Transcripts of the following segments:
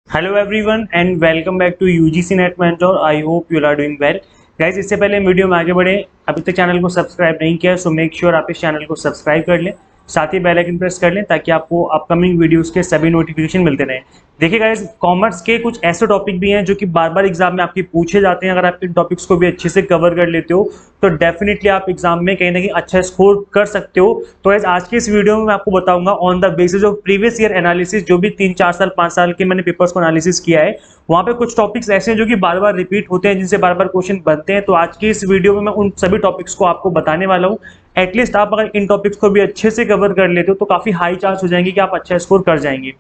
Hello everyone and welcome back to UGC NET mentor. I hope you are doing well guys. इससे पहले video में आगे बढ़े, अभी तक चैनल को सब्सक्राइब नहीं किया सो मेक श्योर आप इस चैनल को सब्सक्राइब कर लें, साथ ही बेल आइकन प्रेस कर लें ताकि आपको अपकमिंग वीडियोस के सभी नोटिफिकेशन मिलते रहें। देखिए गाइस, कॉमर्स के कुछ ऐसे टॉपिक भी हैं जो कि बार बार एग्जाम में आपके पूछे जाते हैं। अगर आप इन टॉपिक्स को भी अच्छे से कवर कर लेते हो तो डेफिनेटली आप एग्जाम में कहीं ना कहीं अच्छा स्कोर कर सकते हो। तो गाइस, आज के इस वीडियो में मैं आपको बताऊंगा on the basis of previous year analysis, जो भी 3-4 साल 5 साल के मैंने पेपर्स को एनालिसिस किया है, वहां पे कुछ टॉपिक्स ऐसे हैं जो कि बार बार रिपीट होते हैं, जिनसे बार बार क्वेश्चन बनते हैं। तो आज की इस वीडियो में मैं उन सभी टॉपिक्स को आपको बताने वाला हूं। एटलीस्ट आप अगर इन टॉपिक्स को भी अच्छे से कवर कर लेते हो तो काफी हाई चांस हो जाएंगे कि आप अच्छा स्कोर कर जाएंगे।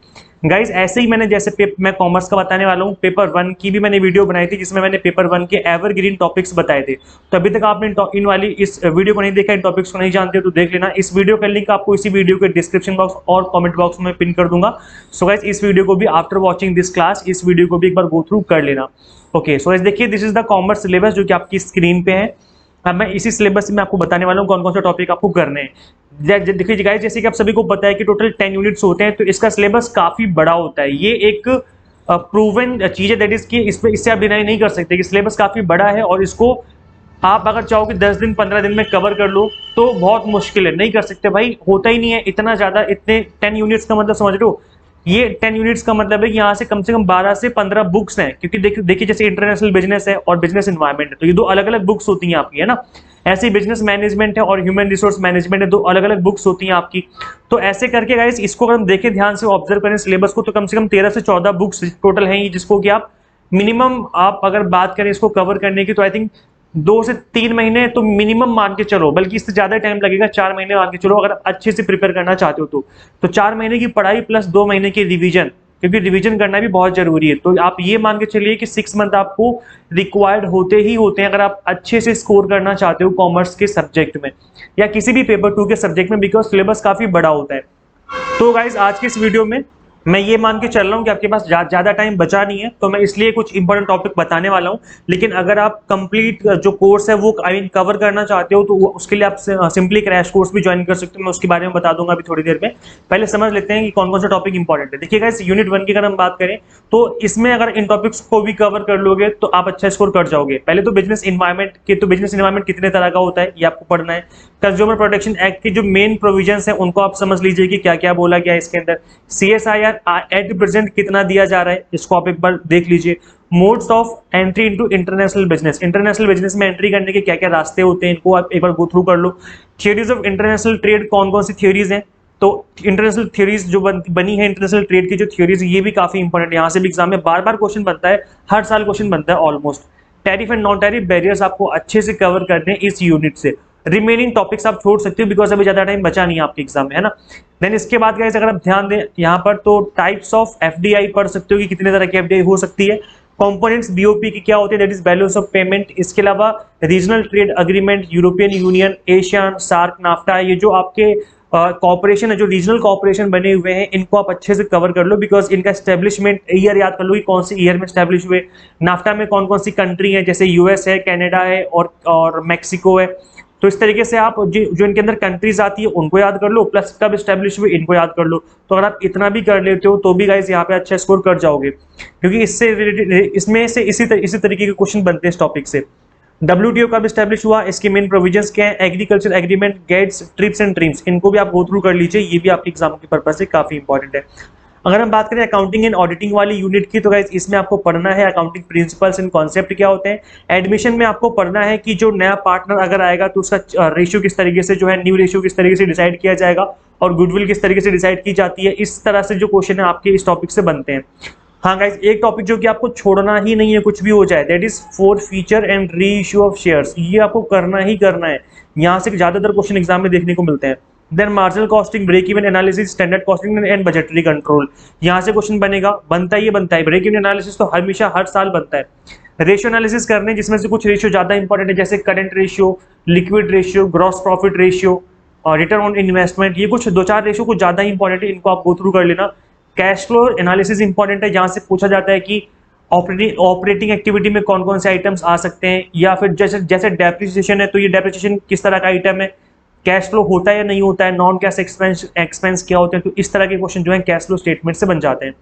गाइज, ऐसे ही मैंने जैसे मैं कॉमर्स का बताने वाला हूँ, पेपर 1 की भी मैंने वीडियो बनाई थी जिसमें मैंने पेपर 1 के एवरग्रीन टॉपिक्स बताए थे। तो अभी तक आपने इन वाली इस वीडियो को नहीं देखा, इन टॉपिक्स को नहीं जानते हो तो देख लेना। इस वीडियो का लिंक आपको इसी वीडियो के डिस्क्रिप्शन बॉक्स और कमेंट बॉक्स में पिन कर दूंगा। सो गाइज, इस वीडियो को भी आफ्टर वॉचिंग दिस क्लास इस वीडियो को भी एक बार गो थ्रू कर लेना। ओके, सो गाइज देखिए, this is the commerce syllabus जो कि आपकी स्क्रीन पे है। अब मैं इसी सिलेबस में आपको बताने वाला हूँ कौन कौन सा टॉपिक आपको करने हैं। देखिए गाइस, जैसे कि आप सभी को पता है कि टोटल 10 यूनिट्स होते हैं, तो इसका सिलेबस काफी बड़ा होता है। ये एक प्रूवन चीज है, दैट इज कि इससे आप डिनाई नहीं कर सकते कि सिलेबस काफी बड़ा है और इसको आप अगर चाहो कि 10 दिन 15 दिन में कवर कर लो तो बहुत मुश्किल है, नहीं कर सकते भाई, होता ही नहीं है इतना ज्यादा। इतने 10 यूनिट्स का मतलब समझ रहे हो? ये 10 यूनिट्स का मतलब है कि यहाँ से कम 12 से 15 बुक्स हैं, क्योंकि देखिए जैसे इंटरनेशनल बिजनेस है और बिजनेस इन्वायरमेंट है, तो ये दो अलग अलग बुक्स होती हैं आपकी, है ना। ऐसे ही बिजनेस मैनेजमेंट है और ह्यूमन रिसोर्स मैनेजमेंट है, दो अलग अलग बुक्स होती हैं आपकी। तो ऐसे करके गाइस, इसको अगर हम देखें ध्यान से ऑब्जर्व करें सिलेबस को, तो कम से कम 13 से 14 बुक्स टोटल हैं, जिसको कि आप मिनिमम, आप अगर बात करें इसको कवर करने की, तो आई थिंक 2 से 3 महीने तो मिनिमम मान के चलो, बल्कि इससे ज्यादा टाइम लगेगा, 4 महीने मान के चलो अगर अच्छे से प्रिपेयर करना चाहते हो तो 4 महीने की पढ़ाई प्लस 2 महीने की रिवीजन, क्योंकि रिवीजन करना भी बहुत जरूरी है। तो आप ये मान के चलिए कि 6 मंथ आपको रिक्वायर्ड होते ही होते हैं अगर आप अच्छे से स्कोर करना चाहते हो कॉमर्स के सब्जेक्ट में या किसी भी पेपर 2 के सब्जेक्ट में, बिकॉज सिलेबस काफी बड़ा होता है। तो गाइज, आज के इस वीडियो में मैं ये मान के चल रहा हूँ कि आपके पास ज्यादा टाइम बचा नहीं है, तो मैं इसलिए कुछ इंपॉर्टेंट टॉपिक बताने वाला हूँ। लेकिन अगर आप कंप्लीट जो कोर्स है वो कवर करना चाहते हो तो उसके लिए आप सिंपली क्रैश कोर्स भी ज्वाइन कर सकते हो। मैं उसके बारे में बता दूंगा अभी थोड़ी देर में। पहले समझ लेते हैं कि कौन कौन सा टॉपिक इंपॉर्टेंट है। देखिए गाइस, यूनिट 1 की अगर हम बात करें तो इसमें अगर इन टॉपिक्स को भी कवर कर लोगे तो आप अच्छा स्कोर कर जाओगे। पहले तो बिजनेस इन्वायरमेंट के, तो बिजनेस इन्वायरमेंट कितने तरह का होता है ये आपको पढ़ना है। कंज्यूमर प्रोटेक्शन एक्ट के जो मेन प्रोविजंस हैं उनको आप समझ लीजिए कि क्या क्या बोला गया है इसके अंदर। CSIR एट प्रेजेंट कितना दिया जा रहा है इसको आप एक बार देख लीजिए। Modes of entry into international business, international business में एंट्री करने के क्या क्या रास्ते होते हैं, इनको आप एक बार गो थ्रू कर लो। थियरीज ऑफ इंटरनेशनल ट्रेड, कौन कौन सी थियरीज हैं, तो इंटरनेशनल थियरीज जो बनी है, इंटरनेशनल ट्रेड की जो थियरीज, ये भी काफी इंपॉर्टेंट है। यहाँ से भी एग्जाम में बार बार क्वेश्चन बनता है, हर साल क्वेश्चन बनता है almost. Tariff and non tariff barriers आपको अच्छे से कवर करने इस यूनिट से। रिमेनिंग टॉपिक्स आप छोड़ सकते हो बिकॉज अभी ज्यादा टाइम बचा नहीं है आपके एग्जाम में, है ना। देन इसके बाद गाइस, अगर आप ध्यान दें यहाँ पर, तो टाइप्स ऑफ एफडीआई पढ़ सकते हो कि कितने तरह की एफडीआई हो सकती है। कंपोनेंट्स बीओपी की क्या होती है, that is balance of payment. इसके अलावा regional trade agreement, European Union, ASEAN, SAARC, NAFTA, ये जो आपके कॉर्पोरेशन है, जो रीजनल कॉर्पोरेशन बने हुए हैं, इनको आप अच्छे से कवर कर लो बिकॉज इनका एस्टेब्लिशमेंट ईयर याद कर लो कि कौन सी ईयर में एस्टेब्लिश हुए। नाफ्टा में कौन कौन सी कंट्री है, जैसे यूएस है, कनाडा है और मैक्सिको है। तो इस तरीके से आप जो इनके अंदर कंट्रीज आती है उनको याद कर लो, प्लस कब एस्टेब्लिश हुए इनको याद कर लो। तो अगर आप इतना भी कर लेते हो तो भी गाइस यहाँ पे अच्छा स्कोर कर जाओगे, क्योंकि इसमें से इसी तरीके के क्वेश्चन बनते हैं इस टॉपिक से। WTO कब एस्टेब्लिश हुआ, इसके मेन प्रोविजंस क्या है, agriculture agreement, GATS, TRIPS and TRIMS, इनको भी आप गो थ्रू कर लीजिए, ये भी आपके एग्जाम के पर्पज से काफी इंपॉर्टेंट है। अगर हम बात करें अकाउंटिंग एंड ऑडिटिंग वाली यूनिट की, तो गाइस इसमें आपको पढ़ना है अकाउंटिंग प्रिंसिपल्स एंड कॉन्सेप्ट क्या होते हैं। एडमिशन में आपको पढ़ना है कि जो नया पार्टनर अगर आएगा तो उसका रेशियो किस तरीके से, जो है न्यू रेशियो किस तरीके से डिसाइड किया जाएगा और गुडविल किस तरीके से डिसाइड की जाती है। इस तरह से जो क्वेश्चन है आपके इस टॉपिक से बनते हैं। हाँ गाइस, एक टॉपिक जो कि आपको छोड़ना ही नहीं है कुछ भी हो जाए, that is for feature and re issue of shares, ये आपको करना ही करना है। यहाँ से ज्यादातर क्वेश्चन एग्जाम में देखने को मिलते हैं। Then marginal costing, break even analysis, standard costing and budgetary control, यहाँ से क्वेश्चन बनेगा, बनता ही बनता है। ब्रेक इवन एनालिसिस तो हमेशा हर साल बनता है। रेशियो एनालिसिस करने, जिसमें से कुछ रेशियो ज्यादा इंपॉर्टेंट है, जैसे current ratio, liquid ratio, gross profit ratio और रिटर्न ऑन इन्वेस्टमेंट, ये कुछ 2-4 रेशियो कुछ ज्यादा इंपॉर्टेंट है, इनको आप गो थ्रू कर लेना। कैश फ्लो एनालिसिस इंपॉर्टेंट है, जहां से पूछा जाता है कि ऑपरेटिंग एक्टिविटी में कौन कौन से आइटम्स आ सकते हैं, या फिर जैसे जैसे डेप्रिसिएशन है तो ये डेप्रिसिएशन किस तरह का आइटम है, कैश फ्लो होता है या नहीं होता है, नॉन कैश एक्सपेंस क्या होते हैं। तो इस तरह के क्वेश्चन जो है कैश फ्लो स्टेटमेंट से बन जाते हैं।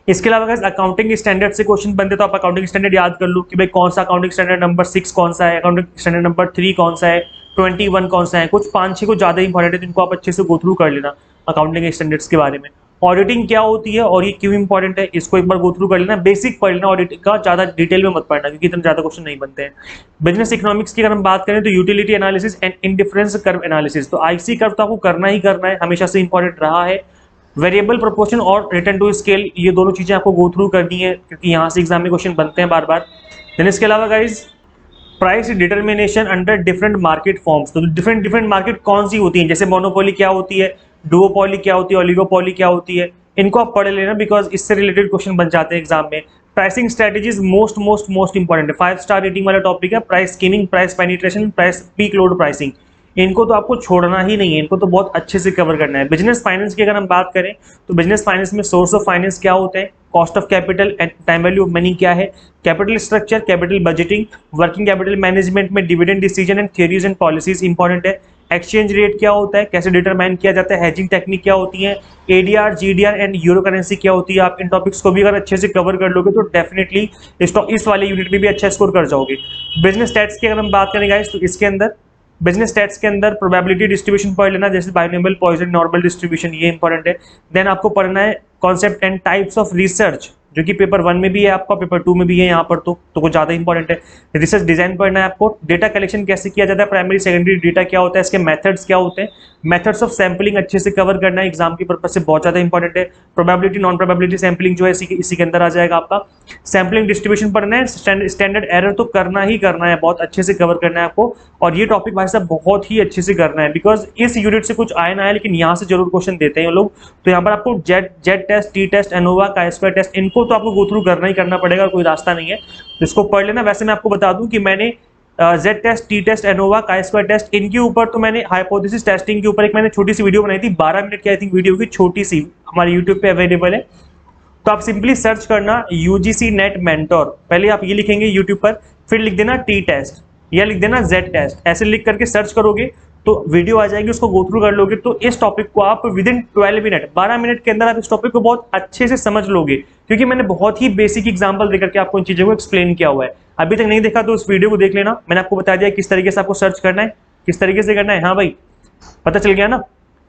इसके अलावा गाइस अकाउंटिंग स्टैंडर्ड से क्वेश्चन बनते तो आप अकाउंटिंग स्टैंडर्ड याद कर लो कि भाई कौन सा अकाउंटिंग स्टैंडर्ड नंबर 6 कौन सा है, अकाउंटिंग स्टैंडर्ड नंबर 3 कौन सा है, 21 कौन सा है। कुछ 5-6 को ज्यादा इंपॉर्टेंट है जिनको आप अच्छे से गो थ्रू कर लेना अकाउंटिंग स्टैंडर्ड्स के बारे में। ऑडिटिंग क्या होती है और ये क्यों इंपॉर्टेंट है, इसको एक बार गो थ्रू कर लेना, बेसिक पढ़ लेना, ऑडिट का ज्यादा डिटेल में मत पढ़ना क्योंकि इतना ज्यादा क्वेश्चन नहीं बनते हैं। बिजनेस इकोनॉमिक्स की अगर हम बात करें तो utility analysis and indifference curve analysis, तो आईसी कर्व तो आपको करना ही करना है, हमेशा से इंपॉर्टेंट रहा है। वेरिएबल प्रोपोर्शन और रिटर्न टू स्केल, ये दोनों चीजें आपको गो थ्रू करनी है क्योंकि यहाँ से एग्जाम में क्वेश्चन बनते हैं बार बार। देन इसके अलावा guys price determination under different market forms, तो डिफरेंट डिफरेंट मार्केट कौन सी होती है, जैसे मोनोपोली क्या होती है, डुओपोली क्या होती है, ओलिगोपोली क्या होती है, इनको आप पढ़ लेना बिकॉज इससे रिलेटेड क्वेश्चन बन जाते हैं एग्जाम में। Pricing strategies most most most important है, 5 स्टार रेटिंग वाला टॉपिक है। Price skimming, price penetration, price peak load pricing, इनको तो आपको छोड़ना ही नहीं है, इनको तो बहुत अच्छे से कवर करना है। बिजनेस फाइनेंस की अगर हम बात करें तो बिजनेस फाइनेंस में सोर्स ऑफ फाइनेंस क्या होते हैं, cost of capital and time value of money क्या है, capital structure, capital budgeting, working capital management में dividend decision and theories and policies important है। एक्सचेंज रेट क्या होता है, कैसे डिटरमाइन किया जाता है, हेजिंग टेक्निक क्या होती है, ADR, GDR and euro currency क्या होती है। आप इन टॉपिक्स को भी अगर अच्छे से कवर कर लोगे तो डेफिनेटली इस वाले यूनिट में भी अच्छा स्कोर कर जाओगे। बिजनेस स्टैट्स की अगर हम बात करें गाइस तो इसके अंदर बिजनेस स्टैट्स के अंदर प्रोबेबिलिटी डिस्ट्रीब्यूशन पढ़ लेना, जैसे बाइनोमियल, पॉइसन, नॉर्मल डिस्ट्रीब्यूशन, ये इंपॉर्टेंट है। देन आपको पढ़ना है concept and types of research, जो कि पेपर 1 में भी है आपका, पेपर 2 में भी है यहाँ पर, तो कुछ ज्यादा इंपॉर्टेंट है। रिसर्च डिजाइन पढ़ना है आपको, डेटा कलेक्शन कैसे किया जाता है, प्राइमरी सेकेंडरी डेटा क्या होता है, इसके मेथड्स क्या होते हैं, मेथड्स ऑफ सैम्पलिंग अच्छे से कवर करना है, एग्जाम की पर्पज से बहुत ज्यादा इंपॉर्टेंट है। प्रोबेबिलिटी नॉन प्रोबेबिलिटी सैम्पलिंग जो है इसी के अंदर आ जाएगा आपका। सैम्पलिंग डिस्ट्रीब्यूशन पढ़ना है, स्टैंडर्ड एरर तो करना ही करना है, बहुत अच्छे से कवर करना है आपको। और ये टॉपिक भाई साहब बहुत ही अच्छे से करना है बिकॉज इस यूनिट से कुछ आया ना है लेकिन यहाँ से जरूर क्वेश्चन देते हैं लोग। तो यहाँ पर आपको Z test, T test, ANOVA, chi-square test, इनको तो आपको गो थ्रू करना ही करना पड़ेगा, कोई रास्ता नहीं है, तो इसको पढ़ लेना। वैसे मैं आपको बता दूं कि मैंने Z test, T test, ANOVA, chi-square test, इनके ऊपर तो मैंने हाइपोथेसिस टेस्टिंग के ऊपर एक मैंने छोटी सी वीडियो बनाई थी, 12 मिनट की आई थिंक वीडियो की, छोटी सी, हमारे यूट्यूब पे अवेलेबल है। तो आप सिंपली सर्च करना यूजीसी नेट मेंटोर, पहले आप ये लिखेंगे यूट्यूब पर, फिर लिख देना टी टेस्ट या लिख देना जेड टेस्ट, ऐसे लिख करके सर्च करोगे तो वीडियो आ जाएगी, उसको गो थ्रू कर लोगे तो इस टॉपिक को आप विद इन 12 मिनट, 12 मिनट के अंदर आप इस टॉपिक को बहुत अच्छे से समझ लोगे, क्योंकि मैंने बहुत ही बेसिक एग्जांपल देकर के आपको इन चीजों को एक्सप्लेन किया हुआ है। अभी तक नहीं देखा तो उस वीडियो को देख लेना, मैंने आपको बता दिया किस तरीके से आपको सर्च करना है, किस तरीके से करना है। हाँ भाई, पता चल गया ना।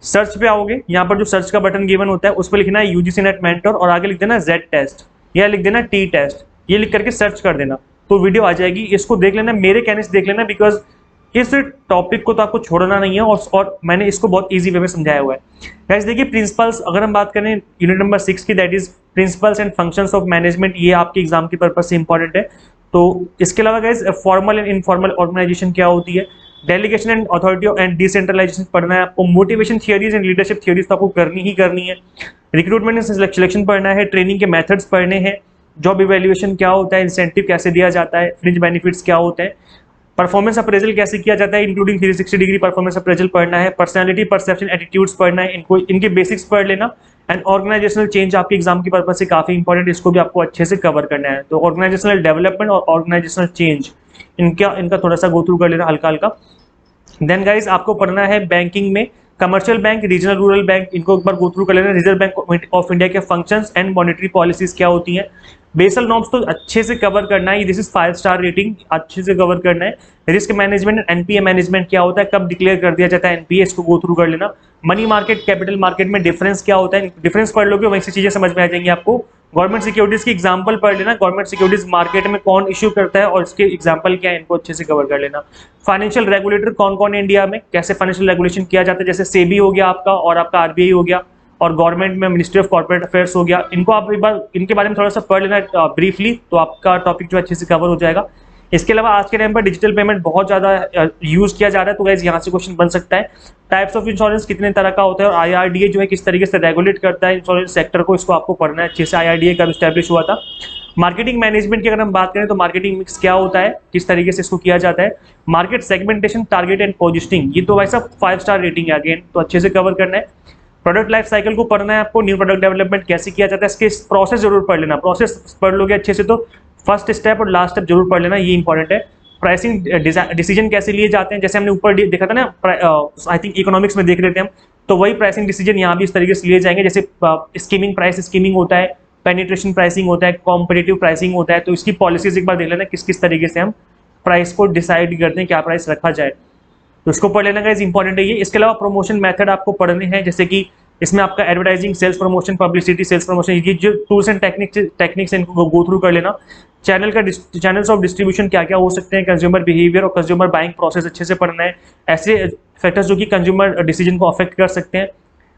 सर्च पे आओगे, यहाँ पर जो सर्च का बटन गिवन होता है उस पर लिखना है यूजीसी नेट मेंटोर और आगे लिख देना जेड टेस्ट या लिख देना टी टेस्ट, ये लिख करके सर्च कर देना तो वीडियो आ जाएगी। इसको देख लेना, मेरे कहने से देख लेना, बिकॉज इस टॉपिक को तो आपको छोड़ना नहीं है और मैंने इसको बहुत इजी वे में समझाया हुआ है। गाइस देखिए प्रिंसिपल्स, अगर हम बात करें यूनिट नंबर 6 की, that is principles and functions of management, ये आपके एग्जाम की पर्पज से इंपॉर्टेंट है। तो इसके अलावा guys formal and informal organisation क्या होती है, delegation and authority and decentralisation पढ़ना है आपको, motivation theories and leadership theories तो आपको करनी ही करनी है, रिक्रूटमेंट एंड सिलेक्शन पढ़ना है, ट्रेनिंग के मेथड्स पढ़ने हैं, जॉब इवैल्यूएशन क्या होता है, इंसेंटिव कैसे दिया जाता है, फ्रिंज बेनिफिट्स क्या होते हैं, परफॉर्मेंस अप्रेजल कैसे किया जाता है इंक्लूडिंग 360 डिग्री परफॉर्मेंस अप्रेजल पढ़ना है, पर्सनालिटी परसेप्शन एटीट्यूड्स पढ़ना है, इनको इनके बेसिक्स पढ़ लेना। एंड ऑर्गेनाइजेशनल चेंज आपके एग्जाम की पर्पज से काफी इंपॉर्टेंट, इसको भी आपको अच्छे से कवर करना है। तो ऑर्गेनाइजेशनल डेवलपमेंट और ऑर्गेनाइजेशनल चेंज, इनका थोड़ा सा गो थ्रू कर लेना हल्का हल्का। देन गाइज आपको पढ़ना है बैंकिंग में commercial bank, regional rural bank, इनको एक बार गो थ्रू कर लेना। रिजर्व बैंक ऑफ इंडिया के फंक्शंस एंड मॉनेटरी पॉलिसीज क्या होती हैं, बेसल नॉर्म्स तो अच्छे से कवर करना है, दिस इज 5 स्टार रेटिंग, अच्छे से कवर करना है। रिस्क मैनेजमेंट, एनपीए मैनेजमेंट क्या होता है, कब डिक्लेयर कर दिया जाता है एनपीए, इसको गो थ्रू कर लेना। मनी मार्केट, कैपिटल मार्केट में डिफरेंस क्या होता है, डिफरेंस पढ़ लोगे वैसी चीजें समझ में आ जाएंगी आपको। गवर्नमेंट सिक्योरिटीज की एग्जांपल पढ़ लेना, गवर्नमेंट सिक्योरिटीज मार्केट में कौन इश्यू करता है और इसके एग्जांपल क्या है, इनको अच्छे से कवर कर लेना। फाइनेंशियल रेगुलेटर कौन कौन है इंडिया में, कैसे फाइनेंशियल रेगुलेशन किया जाता है, जैसे सेबी हो गया आपका और आपका आरबीआई हो गया, और गवर्नमेंट में मिनिस्ट्री ऑफ कॉर्पोरेट अफेयर्स हो गया, इनको आप एक बार इनके बारे में थोड़ा सा पढ़ लेना ब्रीफली, तो आपका टॉपिक जो अच्छे से कवर हो जाएगा। इसके अलावा आज के टाइम पर डिजिटल पेमेंट बहुत ज्यादा यूज किया जा रहा है, तो गाइस यहाँ से क्वेश्चन बन सकता है। टाइप्स ऑफ इंश्योरेंस कितने तरह का होता है और आईआरडीए जो है किस तरीके से रेगुलेट करता है इंश्योरेंस सेक्टर को, इसको आपको पढ़ना है अच्छे से। आईआरडीए कब स्टैब्लिश हुआ था। मार्केटिंग मैनेजमेंट की अगर हम बात करें तो मार्केटिंग मिक्स क्या होता है, किस तरीके से इसको किया जाता है। Market segmentation, target and positioning, ये तो भाई साहब 5 स्टार रेटिंग है अगेन, तो अच्छे से कवर करना है। प्रोडक्ट लाइफ साइकिल को पढ़ना है आपको, न्यू प्रोडक्ट डेवलपमेंट कैसे किया जाता है, इसके प्रोसेस जरूर पढ़ लेना, प्रोसेस पढ़ लोगे अच्छे से तो फर्स्ट स्टेप और लास्ट स्टेप जरूर पढ़ लेना, ये इंपॉर्टेंट है। प्राइसिंग डिसीजन कैसे लिए जाते हैं, जैसे हमने ऊपर देखा था ना, आई थिंक इकोनॉमिक्स में देख रहे थे हम, तो वही प्राइसिंग डिसीजन यहाँ भी इस तरीके से लिए जाएंगे, जैसे स्कीमिंग, प्राइस स्कीमिंग होता है, पेनिट्रेशन प्राइसिंग होता है, कॉम्पिटिटिव प्राइसिंग होता है। तो इसकी पॉलिसीज एक बार देख लेना किस किस तरीके से हम प्राइस को डिसाइड करते हैं, क्या प्राइस रखा जाए, तो इसको पढ़ लेना गाइस, इंपॉर्टेंट है ये। इसके अलावा प्रमोशन मेथड आपको पढ़ने हैं, जैसे कि इसमें आपका advertising, sales promotion, publicity, sales promotion, ये जो टूल्स एंड टेक्निक्स इनको गो थ्रू कर लेना। चैनल्स ऑफ डिस्ट्रीब्यूशन क्या क्या हो सकते हैं, कंज्यूमर बिहेवियर और कंज्यूमर बाइंग प्रोसेस अच्छे से पढ़ना है, ऐसे फैक्टर्स जो कि कंज्यूमर डिसीजन को अफेक्ट कर सकते हैं।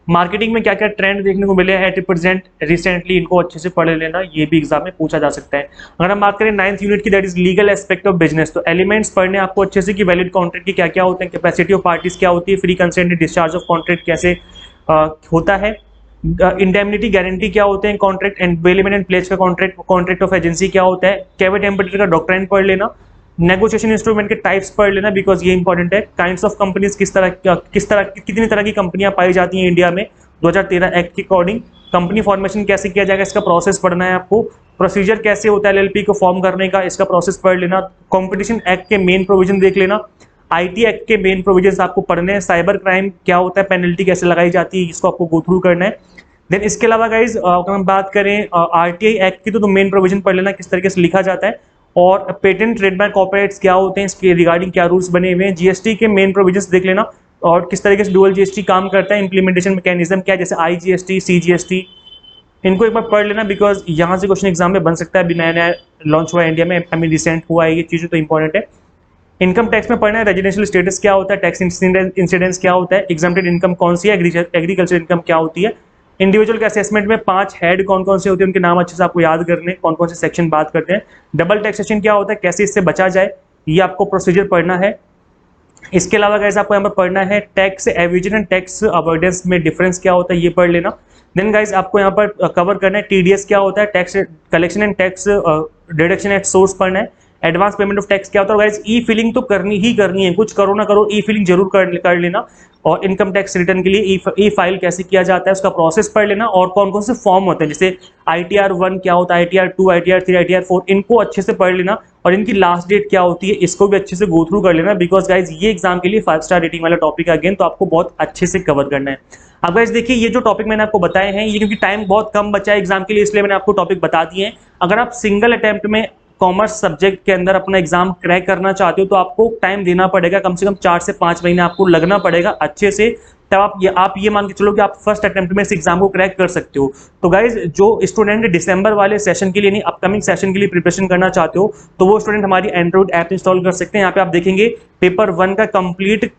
मार्केटिंग में क्या क्या ट्रेंड देखने को मिले हैं एट प्रेजेंट रिसेंटली, इनको अच्छे से पढ़ लेना, ये भी एग्जाम में पूछा जा सकता है। अगर हम बात करें 9th यूनिट की, that is legal aspect of business, तो एलिमेंट्स पढ़ने आपको अच्छे से कि वैलिड कॉन्ट्रैक्ट की क्या क्या होते हैं, कैपेसिटी ऑफ पार्टीज क्या होती है, free consent discharge of contract कैसे होता है, इंडेमनिटी गारंटी क्या होते हैं contract, and available and pledge का कॉन्ट्रैक्ट ऑफ एजेंसी क्या होता है, केविट एम्पटर का डॉक्ट्राइन पढ़ लेना, नेगोशिएशन इंस्ट्रूमेंट के टाइप्स पढ़ लेना बिकॉज ये इंपॉर्टेंट है। काइंड्स ऑफ कंपनीज कितनी तरह की कंपनियां पाई जाती हैं इंडिया में 2013 एक्ट के अकॉर्डिंग, कंपनी फॉर्मेशन कैसे किया जाएगा इसका प्रोसेस पढ़ना है आपको, प्रोसीजर कैसे होता है एलएलपी को फॉर्म करने का, इसका प्रोसेस पढ़ लेना, कंपटीशन एक्ट के मेन प्रोविजन देख लेना, आईटी एक्ट के मेन प्रोविजन आपको पढ़ने हैं, साइबर क्राइम क्या होता है, पेनल्टी कैसे लगाई जाती है, इसको आपको गो थ्रू करना है। देन इसके अलावा गाइज अगर हम बात करें आरटीआई एक्ट की, तो मेन प्रोविजन पढ़ लेना किस तरीके से लिखा जाता है, और पेटेंट, ट्रेडमार्क, कॉपीराइट्स क्या होते हैं, इसके रिगार्डिंग क्या रूल्स बने हुए हैं, जीएसटी के मेन प्रोविजंस देख लेना और किस तरीके से डुअल जीएसटी काम करता है, इंप्लीमेंटेशन मैकेनिज्म क्या है, जैसे आईजीएसटी, सीजीएसटी, इनको एक बार पढ़ लेना बिकॉज यहाँ से क्वेश्चन एग्जाम में बन सकता है। अभी नया नया लॉन्च हुआ है इंडिया में, आई मीन रिसेंट हुआ है, ये चीज़ें तो इंपॉर्टेंट है। इनकम टैक्स में पढ़ना है रेजिडेंशियल स्टेटस क्या होता है, टैक्स इंसिडेंस क्या होता है, एग्जाम्प्टेड इनकम कौन सी है, एग्रीकल्चर इनकम क्या होती है, इंडिविजुअल के असेसमेंट में 5 हेड कौन कौन से होते हैं, उनके नाम अच्छे से आपको याद करने, कौन कौन से सेक्शन बात करते हैं, डबल टैक्सेशन क्या होता है, कैसे इससे बचा जाए, ये आपको प्रोसीजर पढ़ना है। इसके अलावा गाइस आपको यहाँ पर पढ़ना है tax Avision and tax avoidance में डिफरेंस क्या होता है, ये पढ़ लेना। देन गाइस आपको यहाँ पर कवर करना है टीडीएस क्या होता है, tax collection and tax deduction at source पढ़ना है, एडवांस पेमेंट ऑफ टैक्स क्या होता है, गाइस ई फिलिंग तो करनी ही करनी है, कुछ करो ना करो ई फिलिंग जरूर कर लेना, और इनकम टैक्स रिटर्न के लिए ई फाइल कैसे किया जाता है उसका प्रोसेस पढ़ लेना, और कौन कौन से फॉर्म होते हैं, जैसे ITR 1 क्या होता है, ITR 2, ITR 3, ITR 4, इनको अच्छे से पढ़ लेना, और इनकी लास्ट डेट क्या होती है इसको भी अच्छे से गो थ्रू कर लेना बिकॉज गाइज ये एग्जाम के लिए 5 स्टार रेटिंग वाला टॉपिक है अगेन, तो आपको बहुत अच्छे से कवर करना है। अब गाइज देखिए ये जो टॉपिक मैंने आपको बताए हैं, ये क्योंकि टाइम बहुत कम बचा है एग्जाम के लिए इसलिए मैंने आपको टॉपिक बता दिए हैं। अगर आप सिंगल अटेम्प्ट में कॉमर्स सब्जेक्ट के अंदर अपना एग्जाम क्रैक करना चाहते हो तो आपको टाइम देना पड़ेगा, कम से कम 4 से 5 महीने आपको लगना पड़ेगा अच्छे से, तब आप ये मान के चलो कि आप फर्स्ट अटेम्प्ट में इस एग्जाम को क्रैक कर सकते हो। तो गाइज जो स्टूडेंट दिसंबर वाले सेशन के लिए नहीं अपकमिंग सेशन के लिए प्रिपरेशन करना चाहते हो तो वो स्टूडेंट हमारी एंड्रॉइड ऐप इंस्टॉल कर सकते हैं। यहाँ पे आप देखेंगे पेपर 1 का कंप्लीट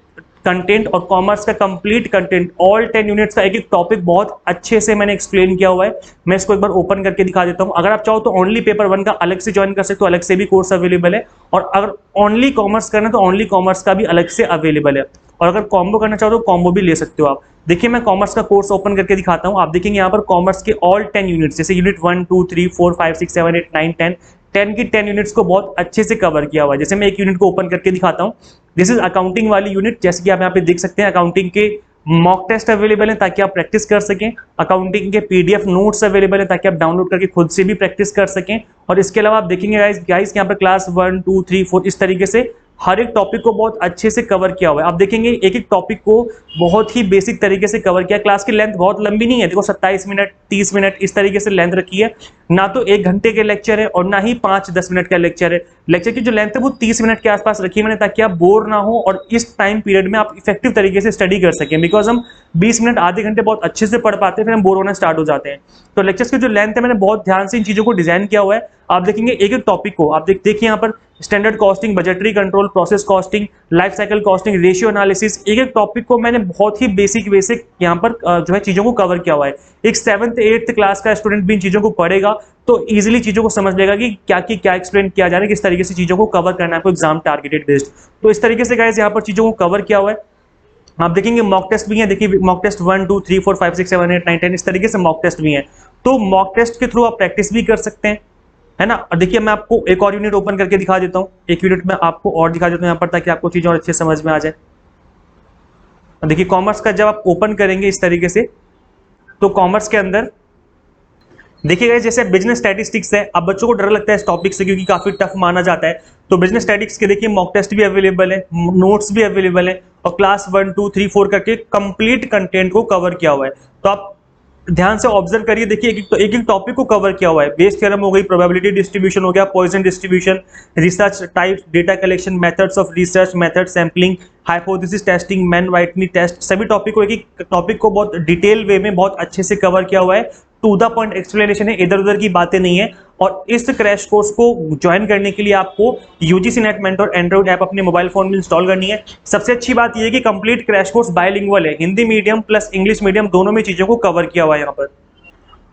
कंटेंट और कॉमर्स का कंप्लीट कंटेंट, ऑल 10 यूनिट्स का एक एक टॉपिक बहुत अच्छे से मैंने एक्सप्लेन किया हुआ है। मैं इसको एक बार ओपन करके दिखा देता हूं। अगर आप चाहो तो ओनली पेपर 1 का अलग से ज्वाइन कर सकते हो, अलग से भी कोर्स अवेलेबल है, और अगर ओनली कॉमर्स करना तो ओनली कॉमर्स का भी अलग से अवेलेबल है, और अगर कॉम्बो करना चाहो तो कॉम्बो भी ले सकते हो आप। देखिए मैं कॉमर्स का कोर्स ओपन करके दिखाता हूं, आप देखेंगे यहाँ पर कॉमर्स के ऑल 10 यूनिट्स, जैसे यूनिट 1, 2, 3, 4, 5, 6, 7, 8, 9, 10 की 10 यूनिट्स को बहुत अच्छे से कवर किया हुआ है। जैसे मैं एक यूनिट को ओपन करके दिखाता हूं, दिस इज अकाउंटिंग वाली यूनिट, जैसे कि आप यहाँ पे देख सकते हैं अकाउंटिंग के मॉक टेस्ट अवेलेबल है ताकि आप प्रैक्टिस कर सकें, अकाउंटिंग के पीडीएफ नोट्स अवेलेबल है ताकि आप डाउनलोड करके खुद से भी प्रैक्टिस कर सकें, और इसके अलावा आप देखेंगे गाइस यहाँ पर क्लास 1, 2, 3, 4 इस तरीके से हर एक टॉपिक को बहुत अच्छे से कवर किया हुआ है। आप देखेंगे एक एक टॉपिक को बहुत ही बेसिक तरीके से कवर किया। क्लास की लेंथ बहुत लंबी नहीं है, देखो 27 मिनट 30 मिनट इस तरीके से लेंथ रखी है, ना तो 1 घंटे के लेक्चर है और ना ही 5-10 मिनट का लेक्चर है। लेक्चर की जो लेंथ है वो 30 मिनट के आसपास रखी है मैंने, ताकि आप बोर ना हो और इस टाइम पीरियड में आप इफेक्टिव तरीके से स्टडी कर सकें, बिकॉज हम 20 मिनट आधे घंटे बहुत अच्छे से पढ़ पाते हैं, फिर हम बोर होना स्टार्ट हो जाते हैं। तो लेक्चर्स की जो लेंथ है मैंने बहुत ध्यान से इन चीजों को डिजाइन किया हुआ है। आप देखेंगे एक एक टॉपिक को, आप देखिए यहाँ पर standard costing, budgetary control, process costing, life cycle costing, ratio analysis, एक एक टॉपिक को मैंने बहुत ही बेसिक यहाँ पर जो है चीजों को कवर किया हुआ है। एक 7th 8th क्लास का स्टूडेंट भी इन चीजों को पढ़ेगा तो इजीली चीजों को समझ लेगा कि क्या एक्सप्लेन किया जा रहा है, किस तरीके से चीजों को कवर करना है आपको एग्जाम टारगेटेड बेस्ड। तो इस तरीके से गाइस यहाँ पर चीजों को कवर किया हुआ है। आप देखेंगे मॉक टेस्ट भी है, देखिए मॉक टेस्ट 1, 2, 3, 4, 5, 6, 7, 8, 9, 10 इस तरीके से मॉक टेस्ट भी है, तो मॉक टेस्ट के थ्रू आप प्रैक्टिस भी कर सकते हैं, है ना। और देखिए मैं आपको एक और यूनिट ओपन करके दिखा देता हूँ, एक यूनिट में आपको और दिखा देता हूँ यहाँ पर ताकि आपको चीजें और अच्छे समझ में आ जाए। देखिए कॉमर्स का जब आप ओपन करेंगे इस तरीके से, तो कॉमर्स के अंदर देखिएगा जैसे बिजनेस स्टैटिस्टिक्स है। अब बच्चों को डर लगता है इस टॉपिक से क्योंकि काफी टफ माना जाता है, तो बिजनेस स्टैटिस्टिक्स के देखिए मॉक टेस्ट भी अवेलेबल है, नोट्स भी अवेलेबल है, और क्लास 1, 2, 3, 4 करके कंप्लीट कंटेंट को कवर किया हुआ है। तो आप ध्यान से ऑब्जर्व करिए, देखिए एक एक टॉपिक को कवर किया हुआ है। बेस थ्योरम हो गई, प्रोबेबिलिटी डिस्ट्रीब्यूशन हो गया, Poisson distribution, research types, data collection, methods of research, method sampling, hypothesis testing, Mann Whitney test, सभी टॉपिक को एक एक टॉपिक को बहुत डिटेल वे में बहुत अच्छे से कवर किया हुआ है। टू द पॉइंट एक्सप्लेनेशन है, इधर उधर की बातें नहीं है। और इस क्रैश कोर्स को ज्वाइन करने के लिए आपको UGC NET mentor Android app अपने मोबाइल फोन में इंस्टॉल करनी है। सबसे अच्छी बात यह है कि कंप्लीट क्रैश कोर्स बायलिंगुअल है, Hindi medium plus English medium दोनों में चीजों को कवर किया हुआ है यहाँ पर।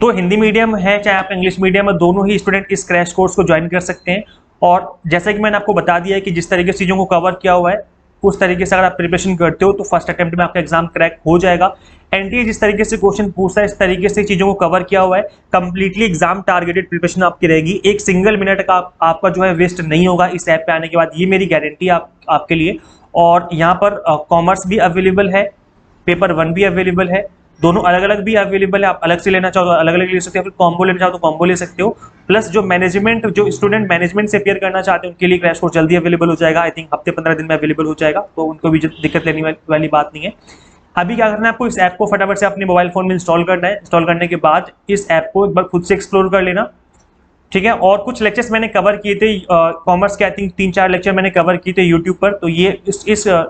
तो हिंदी मीडियम है चाहे आप इंग्लिश मीडियम है, दोनों ही स्टूडेंट इस क्रैश कोर्स को ज्वाइन कर सकते हैं। और जैसा कि मैंने आपको बता दिया है कि जिस तरीके से चीज़ों को कवर किया हुआ है उस तरीके से अगर आप प्रिपरेशन करते हो तो फर्स्ट अटेम्प्ट में आपका एग्जाम क्रैक हो जाएगा। एनटीए जिस तरीके से क्वेश्चन पूछता है इस तरीके से चीज़ों को कवर किया हुआ है। कंप्लीटली एग्जाम टारगेटेड प्रिपरेशन आपकी रहेगी, एक सिंगल मिनट का आपका जो है वेस्ट नहीं होगा इस ऐप पे आने के बाद, ये मेरी गारंटी है आपके लिए। और यहाँ पर कॉमर्स भी अवेलेबल है, पेपर 1 भी अवेलेबल है, दोनों अलग अलग भी अवेलेबल है। आप अलग से लेना चाहो तो अलग अलग ले सकते हो, फिर कॉम्बो लेना चाहो तो कॉम्बो ले सकते हो। प्लस जो मैनेजमेंट, जो स्टूडेंट मैनेजमेंट से अपेयर करना चाहते हैं उनके लिए क्रैश कोर्स जल्दी अवेलेबल हो जाएगा। आई थिंक हफ्ते 15 दिन में अवेलेबल हो जाएगा, तो उनको भी दिक्कत लेने वाली बात नहीं है। अभी क्या करना है आपको, इस ऐप को फटाफट से अपने मोबाइल फोन में इंस्टॉल करना है। इंस्टॉल करने के बाद इस ऐप को एक बार खुद से एक्सप्लोर कर लेना, ठीक है। और कुछ लेक्चर्स मैंने कवर किए थे कॉमर्स के, आई थिंक 3-4 लेक्चर मैंने कवर किए थे यूट्यूब पर, तो ये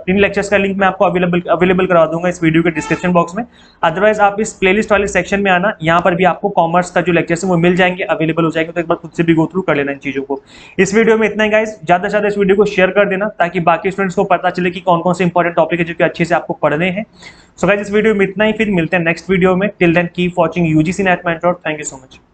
इन लेक्चर्स का लिंक मैं आपको अवेलेबल करा दूंगा इस वीडियो के डिस्क्रिप्शन बॉक्स में। अदरवाइज आप इस प्लेलिस्ट वाले सेक्शन में आना, यहाँ पर भी आपको कॉमर्स का जो लेक्चर्स है वो मिल जाएंगे, अवेलेबल हो जाएंगे, तो एक बार खुद से भी गो थ्रू कर लेना इन चीज़ों को। इस वीडियो में इतना ही गाइस, ज़्यादा से ज़्यादा इस वीडियो को शेयर कर देना ताकि बाकी स्टूडेंट्स को पता चले कि कौन कौन से इंपॉर्टेंट टॉपिक है जो कि अच्छे से आपको पढ़ने हैं। सो गाइस इस वीडियो में इतना ही, फिर मिलते हैं नेक्स्ट वीडियो में। Till then keep watching UGC NET mentor. Thank you so much.